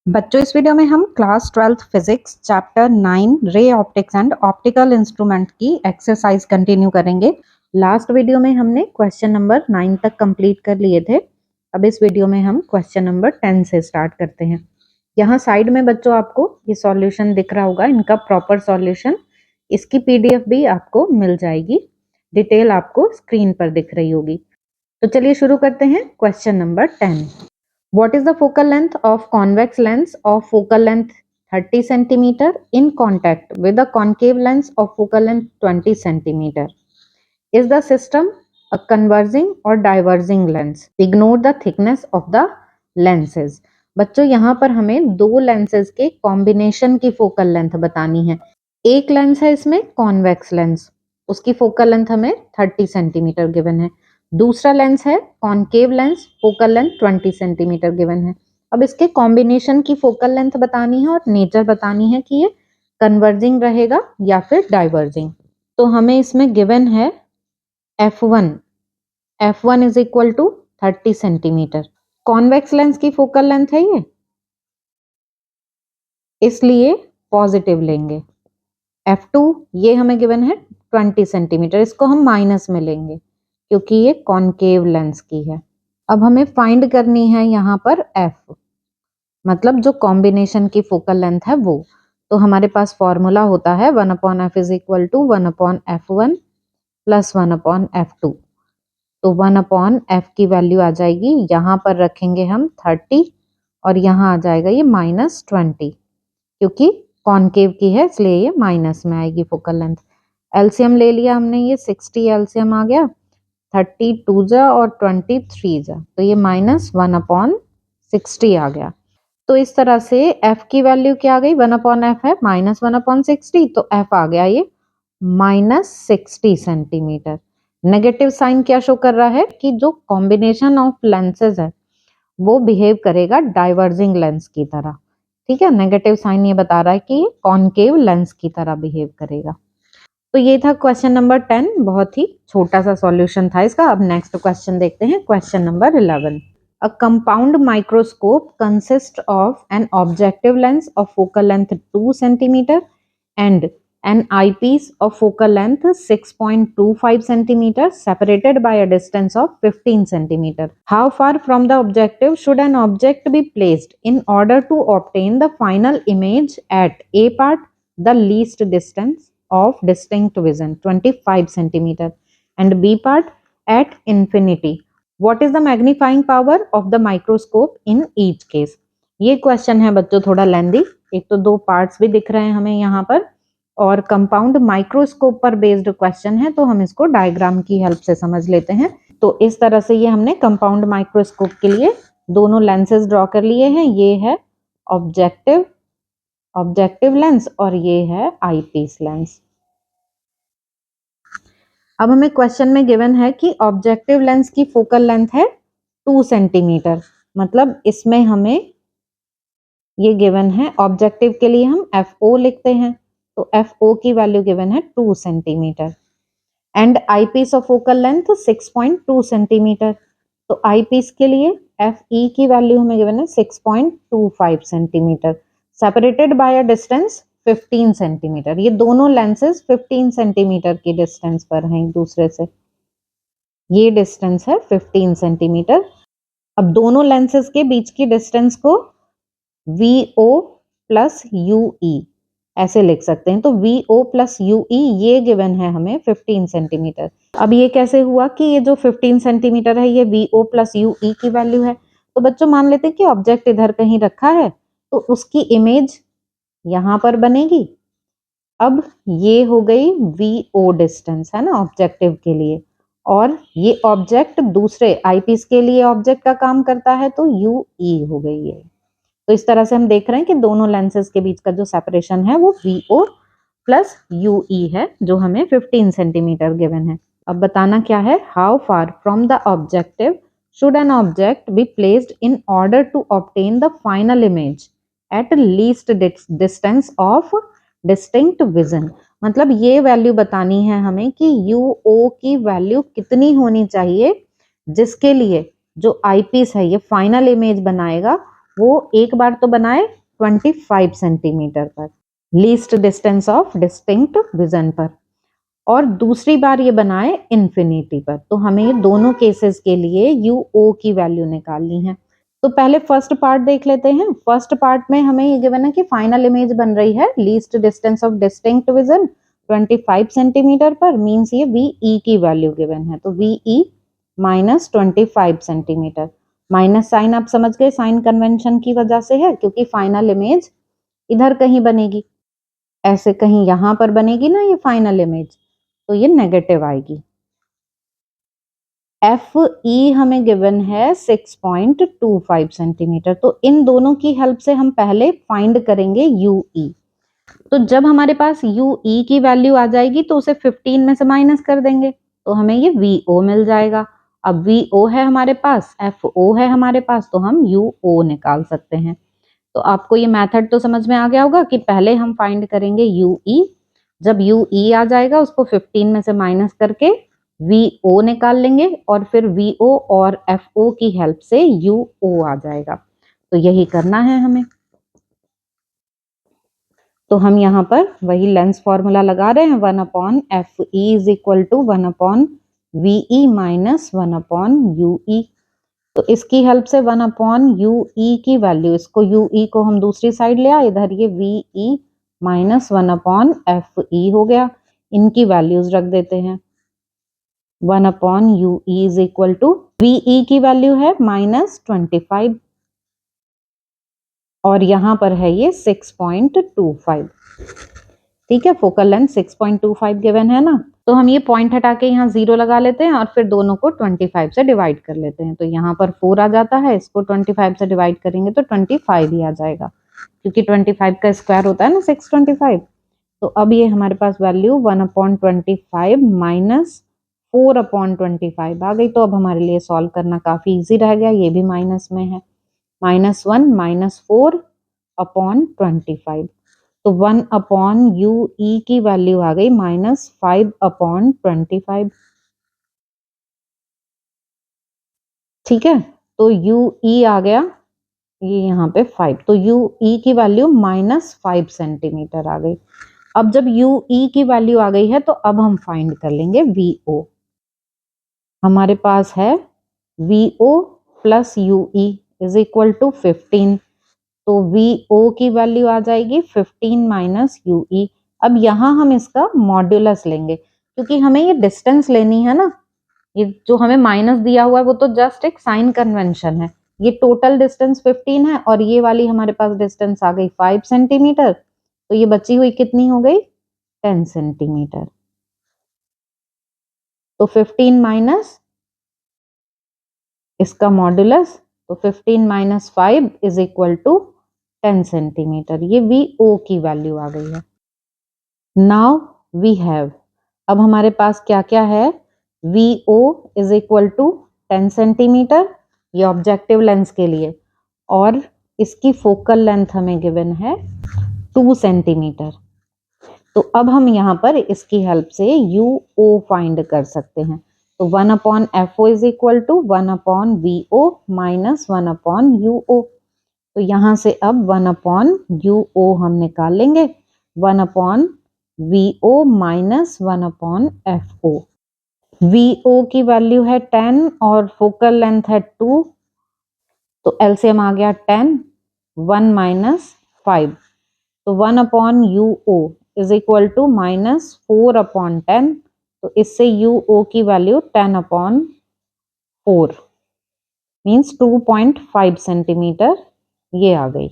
बच्चों इस वीडियो में हम class 12th physics chapter 9 ray optics and optical instrument की एक्सरसाइज कंटिन्यू करेंगे। लास्ट वीडियो में हमने क्वेश्चन नंबर 9 तक कंप्लीट कर लिए थे। अब इस वीडियो में हम क्वेश्चन नंबर 10 से स्टार्ट करते हैं। यहाँ साइड में बच्चों आपको ये सॉल्यूशन दिख रहा होगा, इनका प्रॉपर सॉल्यूशन, इसकी पीडीएफ भी आपको मिल जाएगी, डिटेल आपको स्क्रीन पर दिख रही होगी। तो चलिए शुरू करते हैं question number 10। What is the focal length of convex lens of focal length 30 centimeter in contact with the concave lens of focal length 20 centimeter? Is the system a converging or diverging lens? Ignore the thickness of the lenses. बच्चों यहाँ पर हमें दो lenses के combination की focal length बतानी है। एक लेंस है इसमें कॉन्वेक्स लेंस, उसकी फोकल लेंथ हमें 30 सेंटीमीटर गिवन है। दूसरा लेंस है concave lens, focal length 20 centimetre given है। अब इसके कॉम्बिनेशन की फोकल लेंथ बतानी है और नेचर बतानी है कि ये कन्वर्जिंग रहेगा या फिर डाइवर्जिंग। तो हमें इसमें गिवन है F1 is equal to 30 centimetre. Convex lens की फोकल लेंथ है ये, इसलिए पॉजिटिव लेंगे। F2 ये हमें गिवन है 20 सेंटीमीटर, इसको हम माइनस में लेंगे क्योंकि ये कॉन्केव लेंस की है। अब हमें फाइंड करनी है यहाँ पर F, मतलब जो कॉम्बिनेशन की फोकल लेंथ है वो। तो हमारे पास फॉर्मूला होता है 1/f is equal to 1/f1 plus 1/f2। तो 1/f की वैल्यू आ जाएगी, यहाँ पर रखेंगे हम 30 और यहाँ आ जाएगा ये -20, क्योंकि कॉन्केव की है इसलिए ये माइनस में आएगी फोकल लेंथ। एलसीएम ले लिया हमने, ये 60 एलसीएम आ गया, 32 जा और 23 जा, तो ये -1/60 आ गया। तो इस तरह से f की वैल्यू क्या आ गई, 1/f है -1/60, तो f आ गया ये -60 सेंटीमीटर। नेगेटिव साइन क्या शो कर रहा है कि जो कॉम्बिनेशन ऑफ लेंसेज है वो बिहेव करेगा डाइवर्जिंग लेंस की तरह। ठीक है, नेगेटिव साइन ये बता रहा है कि कॉन्केव लेंस की तरह बिहेव करेगा। तो ये था क्वेश्चन नंबर 10, बहुत ही छोटा सा सॉल्यूशन था इसका। अब नेक्स्ट क्वेश्चन देखते हैं, question number 11। A compound microscope consists of an objective lens of focal length 2 centimeter and an eyepiece of focal length 6.25 centimeter separated by a distance of 15 centimeter. How far from the objective should an object be placed in order to obtain the final image at A part, the least distance of distinct vision 25 centimeter, and B part at infinity? What is the magnifying power of the microscope in each case? ये question है बच्चों थोड़ा लेंदी, एक तो दो parts भी दिख रहे हैं हमें यहाँ पर, और कंपाउंड माइक्रोस्कोप पर बेस्ड क्वेश्चन है, तो हम इसको डायग्राम की हेल्प से समझ लेते हैं। तो इस तरह से ये हमने कंपाउंड माइक्रोस्कोप के लिए दोनों लेंसेज ड्रॉ कर लिए हैं। ये है ऑब्जेक्टिव लेंस और ये है आईपीस लेंस। अब हमें क्वेश्चन में गिवन है कि ऑब्जेक्टिव लेंस की फोकल लेंथ है 2 सेंटीमीटर, मतलब इसमें हमें ये गिवन है, ऑब्जेक्टिव के लिए हम FO लिखते हैं, तो FO की वैल्यू गिवन है 2 centimetre and eyepiece of focal length 6.2 centimetre. तो आईपीस के लिए FE की वैल्यू हमें गिवन है 6.25 centimetre separated by a distance 15 centimetre. ये दोनों लेंसेज 15 सेंटीमीटर की डिस्टेंस पर हैं एक दूसरे से, ये डिस्टेंस है 15 सेंटीमीटर। अब दोनों लेंसेज के बीच की डिस्टेंस को VO प्लस UE ऐसे लिख सकते हैं। तो VO प्लस UE ये गिवन है हमें 15 सेंटीमीटर। अब ये कैसे हुआ कि ये जो 15 सेंटीमीटर है ये VO प्लस UE की वैल्यू है। तो बच्चों मान लेते हैं कि ऑब्जेक्ट इधर कहीं रखा है, तो उसकी इमेज यहाँ पर बनेगी। अब ये हो गई VO डिस्टेंस, है ना, ऑब्जेक्टिव के लिए, और ये ऑब्जेक्ट दूसरे आईपीस के लिए ऑब्जेक्ट का काम करता है, तो UE हो गई है। तो इस तरह से हम देख रहे हैं कि दोनों लेंसेज के बीच का जो सेपरेशन है वो VO प्लस UE है, जो हमें 15 सेंटीमीटर गिवन है। अब बताना क्या है, how far from the objective should an object be placed in order to obtain the final image at least distance of distinct vision. मतलब ये वैल्यू बतानी है हमें कि UO की वैल्यू कितनी होनी चाहिए जिसके लिए जो आईपीस है ये फाइनल इमेज बनाएगा वो एक बार तो बनाए 25 सेंटीमीटर पर, least distance of distinct vision पर, और दूसरी बार ये बनाए इन्फिनिटी पर। तो हमें ये दोनों केसेस के लिए यूओ की वैल्यू निकालनी है। तो पहले फर्स्ट पार्ट देख लेते हैं। फर्स्ट पार्ट में हमें ये गिवन है कि फाइनल इमेज बन रही है least distance of distinct vision 25 centimetre पर, मींस ये वीई की वैल्यू गिवन है। तो V E minus 25 centimetre, minus sign आप समझ गए साइन कन्वेंशन की वजह से है, क्योंकि फाइनल इमेज इधर कहीं बनेगी, ऐसे कहीं यहां पर बनेगी ना ये फाइनल इमेज, तो ये नेगेटिव आएगी। एफ ई हमें गिवन है 6.25 सेंटीमीटर। तो इन दोनों की हेल्प से हम पहले फाइंड करेंगे यू ई। तो जब हमारे पास यू ई की वैल्यू आ जाएगी तो उसे 15 में से माइनस कर देंगे, तो हमें ये वी ओ मिल जाएगा। अब वी ओ है हमारे पास, एफ ओ है हमारे पास, तो हम यू ओ निकाल सकते हैं। तो आपको ये मेथड तो समझ में आ गया होगा कि पहले हम फाइंड करेंगे यू ई, जब यू ई आ जाएगा उसको 15 में से माइनस करके वी ओ निकाल लेंगे, और फिर वी ओ और एफ ओ की हेल्प से यू ओ आ जाएगा। तो यही करना है हमें। तो हम यहाँ पर वही लेंस फॉर्मूला लगा रहे हैं, 1 upon F E is equal to 1 upon V E minus 1 upon U E. तो इसकी हेल्प से 1 अपॉन यू ई की वैल्यू, इसको यू ई को हम दूसरी साइड ले आए, इधर ये V E minus 1 upon F E हो गया। इनकी वैल्यूज रख देते हैं। 1 upon U E is equal to V E की वैल्यू है -25, और यहां पर है ये 6.25। ठीक है, फोकल लेंथ 6.25 गिवन है ना। तो हम ये पॉइंट हटा के यहाँ 0 लगा लेते हैं और फिर दोनों को 25 से डिवाइड कर लेते हैं। तो यहाँ पर 4 आ जाता है, इसको 25 से डिवाइड करेंगे तो 25 ही आ जाएगा, क्योंकि 25 का स्क्वायर होता है ना 625। तो अब ये हमारे पास वैल्यू 1 अपॉन 25 माइनस 4 अपॉन 25 आ गई। तो अब हमारे लिए सॉल्व करना काफी इजी रह गया, ये भी माइनस में है। -1 -4 अपॉन 25, तो 1 अपॉन यू ई की वैल्यू आ गई -5 अपॉन 25। ठीक है, तो यू ई आ गया ये यहाँ पे 5, तो यू ई की वैल्यू -5 सेंटीमीटर आ गई। अब जब यू ई की वैल्यू आ गई है तो अब हम फाइंड कर लेंगे वी ओ। हमारे पास है V O plus U E is equal to 15। तो वी ओ की वैल्यू आ जाएगी 15 माइनस यू ई। अब यहाँ हम इसका मॉड्यूलस लेंगे, क्योंकि हमें ये डिस्टेंस लेनी है ना। ये जो हमें माइनस दिया हुआ है वो तो जस्ट एक साइन कन्वेंशन है। ये टोटल डिस्टेंस 15 है और ये वाली हमारे पास डिस्टेंस आ गई 5 सेंटीमीटर। तो ये बची हुई कितनी हो गई 10 सेंटीमीटर। तो 15 माइनस इसका मॉड्यूलस, तो 15 minus 5 is equal to 10 centimetre. ये वी ओ की वैल्यू आ गई है। नाउ वी हैव, अब हमारे पास क्या क्या है, V O is equal to 10 centimetre, ये ऑब्जेक्टिव लेंस के लिए, और इसकी फोकल लेंथ हमें गिवन है 2 सेंटीमीटर। तो अब हम यहाँ पर इसकी हेल्प से यू ओ फाइंड कर सकते हैं। तो 1 upon F O is equal to 1 upon V O minus 1 upon U O. तो यहाँ से अब 1 अपॉन यू ओ हम निकाल लेंगे, 1 upon V O minus 1 upon F O. V O की वैल्यू है 10 और फोकल लेंथ है 2, तो एलसीएम आ गया 10, 1 माइनस 5। तो 1 upon U O is equal to -4 upon 10। तो इससे यू ओ की वैल्यू 10 अपॉन 4 मीन्स 2.5 सेंटीमीटर ये आ गई।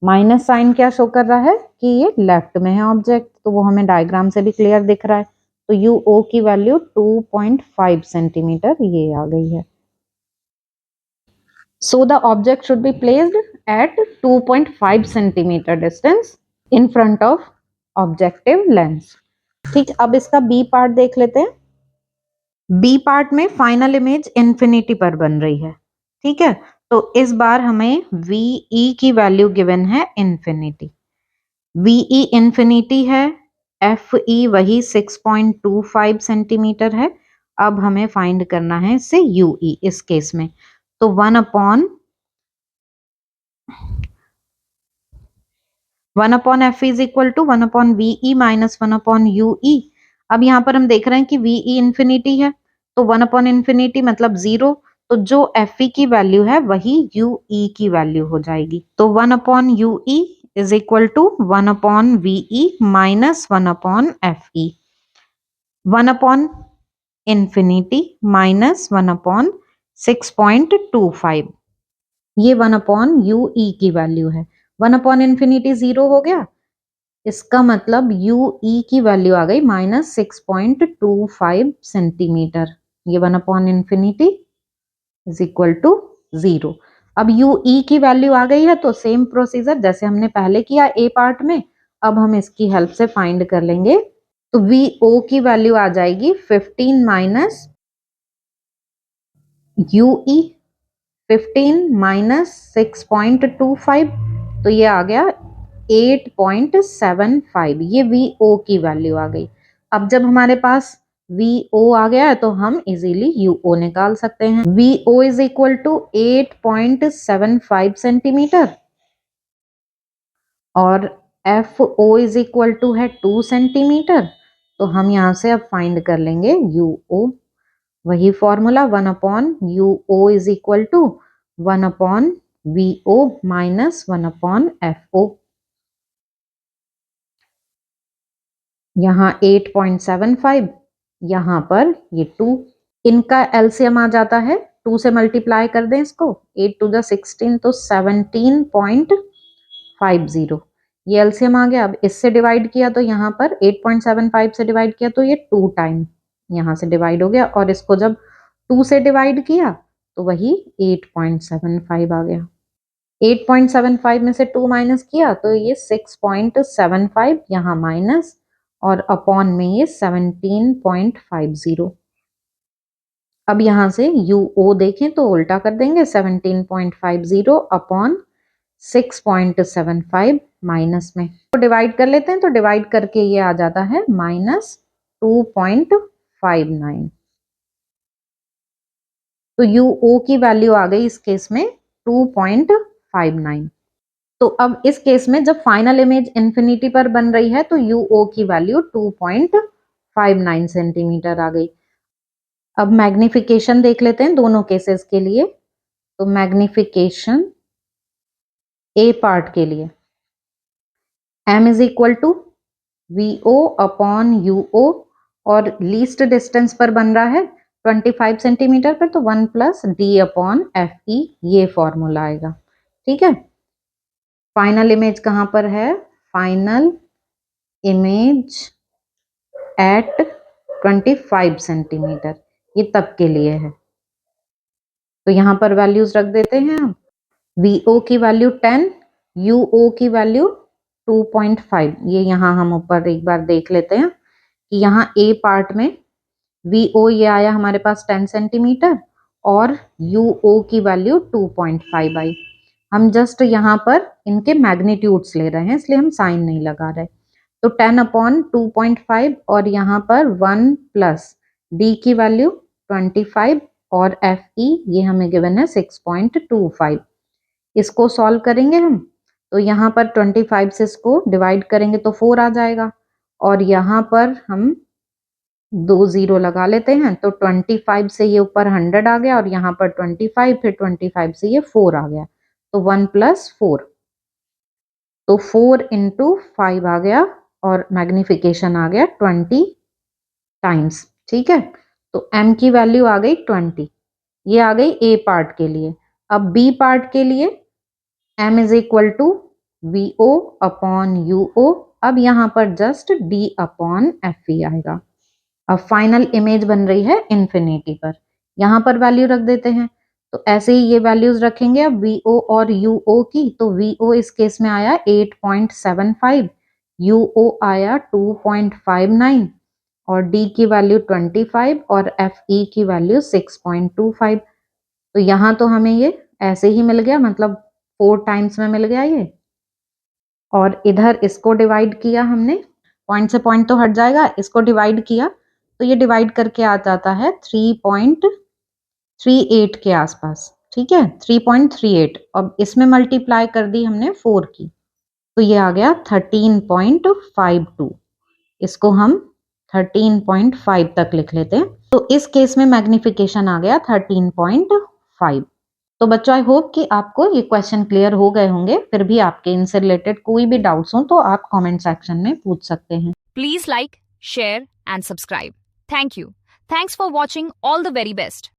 माइनस साइन क्या शो कर रहा है कि ये लेफ्ट में है ऑब्जेक्ट, तो वो हमें डायग्राम से भी क्लियर दिख रहा है। तो यू ओ की वैल्यू 2.5 सेंटीमीटर ये आ गई है। So the object should be placed at 2.5 centimeter distance in front of objective lens। ठीक, अब इसका बी पार्ट देख लेते हैं। बी पार्ट में फाइनल इमेज इन्फिनिटी पर बन रही है। ठीक है, तो इस बार हमें वी ई की वैल्यू गिवन है इन्फिनिटी। वी ई इन्फिनिटी है, एफ ई वही 6.25 सेंटीमीटर है। अब हमें फाइंड करना है इससे यू ई इस केस में। तो 1 upon 1 upon F is equal to 1 upon V minus 1 upon U E. अब यहाँ पर हम देख रहे हैं कि वी इंफिनिटी है, तो 1 अपॉन इंफिनिटी मतलब 0, तो जो एफ की वैल्यू है वही यू की वैल्यू हो जाएगी। तो 1 upon U is equal to 1 upon V minus 1 upon F 1 upon infinity minus 1 upon 6.25, ये 1 अपॉन यू की वैल्यू है। 1 अपॉन इंफिनिटी 0 हो गया, इसका मतलब यू की वैल्यू आ गई -6.25 सेंटीमीटर। ये 1 upon infinity is equal to 0। अब यू की वैल्यू आ गई है, तो सेम प्रोसीजर जैसे हमने पहले किया ए पार्ट में, अब हम इसकी हेल्प से फाइंड कर लेंगे। तो वी ओ की वैल्यू आ जाएगी 15 माइनस यू ई, 15 माइनस 6.25, तो ये आ गया 8.75, ये वी ओ की वैल्यू आ गई। अब जब हमारे पास वी ओ आ गया है तो हम इजीली यू ओ निकाल सकते हैं। V O is equal to 8.75 centimetre और F O is equal to है 2 सेंटीमीटर। तो हम यहाँ से अब फाइंड कर लेंगे यू ओ, वही formula 1 upon U O is equal to 1 upon V O minus 1 upon F O. यहाँ 8.75, यहाँ पर ये 2, इनका एलसीएम आ जाता है, 2 से मल्टीप्लाई कर दें इसको, 8 टू द 16 तो 17.50, ये एलसीएम आ गया। अब इससे डिवाइड किया तो यहाँ पर 8.75 से डिवाइड किया तो ये 2 टाइम यहाँ से डिवाइड हो गया, और इसको जब 2 से डिवाइड किया तो वही 8.75 आ गया। 8.75 में से 2 माइनस किया तो ये 6.75 यहाँ माइनस, और अपॉन में ये 17.50। अब यहाँ से यू ओ देखें तो उल्टा कर देंगे, 17.50 अपॉन 6.75 माइनस में तो डिवाइड कर लेते हैं, तो डिवाइड करके ये आ जाता है -2.59। तो यू ओ की वैल्यू आ गई इस केस में 2.59। तो अब इस केस में जब फाइनल इमेज इंफिनिटी पर बन रही है तो यू ओ की वैल्यू 2.59 सेंटीमीटर आ गई। अब मैग्निफिकेशन देख लेते हैं दोनों केसेस के लिए। तो मैग्निफिकेशन ए पार्ट के लिए m is equal to V O upon U O, और लीस्ट डिस्टेंस पर बन रहा है 25 सेंटीमीटर पर, तो 1 प्लस डी अपॉन एफ ई, ये फॉर्मूला आएगा। ठीक है, फाइनल इमेज कहां पर है? फाइनल इमेज एट 25 सेंटीमीटर, ये तब के लिए है। तो यहाँ पर वैल्यूज रख देते हैं हम। वी ओ की वैल्यू 10, यू ओ की वैल्यू 2.5। ये यहाँ हम ऊपर एक बार देख लेते हैं कि यहाँ ए पार्ट में वी ओ ये आया हमारे पास 10 सेंटीमीटर और यू ओ की वैल्यू 2.5 आई। हम जस्ट यहाँ पर इनके मैग्नीट्यूड्स ले रहे हैं, इसलिए हम साइन नहीं लगा रहे। तो 10 अपॉन 2.5 और यहाँ पर 1 प्लस डी की वैल्यू 25 और एफ ई ये हमें गिवन है 6.25। इसको सॉल्व करेंगे हम, तो यहाँ पर 25 से इसको डिवाइड करेंगे तो 4 आ जाएगा, और यहाँ पर हम 2 0 लगा लेते हैं, तो 25 से ये ऊपर 100 आ गया, और यहाँ पर 25, फिर 25 से ये 4 आ गया, तो 1 प्लस 4, तो 4 इंटू 5 आ गया, और मैग्निफिकेशन आ गया 20 टाइम्स। ठीक है, तो m की वैल्यू आ गई 20, ये आ गई a पार्ट के लिए। अब b पार्ट के लिए m is equal to V O upon U O, अब यहाँ पर just d upon F E आएगा। अब फाइनल इमेज बन रही है इंफिनिटी पर, यहाँ पर वैल्यू रख देते हैं। तो ऐसे ही ये वैल्यूज रखेंगे अब वी ओ और यू ओ की। तो वी ओ इस केस में आया 8.75, यू ओ आया 2.59, और डी की वैल्यू 25 और एफ ई की वैल्यू 6.25। तो यहाँ तो हमें ये ऐसे ही मिल गया, मतलब 4 टाइम्स में मिल गया ये, और इधर इसको डिवाइड किया हमने, पॉइंट से पॉइंट तो हट जाएगा, इसको डिवाइड किया तो ये डिवाइड करके आ जाता है 3.38 के आसपास। ठीक है, 3.38। अब इसमें मल्टीप्लाई कर दी हमने 4 की, तो ये आ गया 13.52। इसको हम 13.5 तक लिख लेते हैं। तो इस केस में मैग्निफिकेशन आ गया 13.5। तो बच्चों आई होप कि आपको ये क्वेश्चन क्लियर हो गए होंगे। फिर भी आपके इनसे रिलेटेड कोई भी डाउट्स हो तो आप कमेंट सेक्शन में पूछ सकते हैं। Please like, share and subscribe. Thank you. Thanks for watching. All the very best.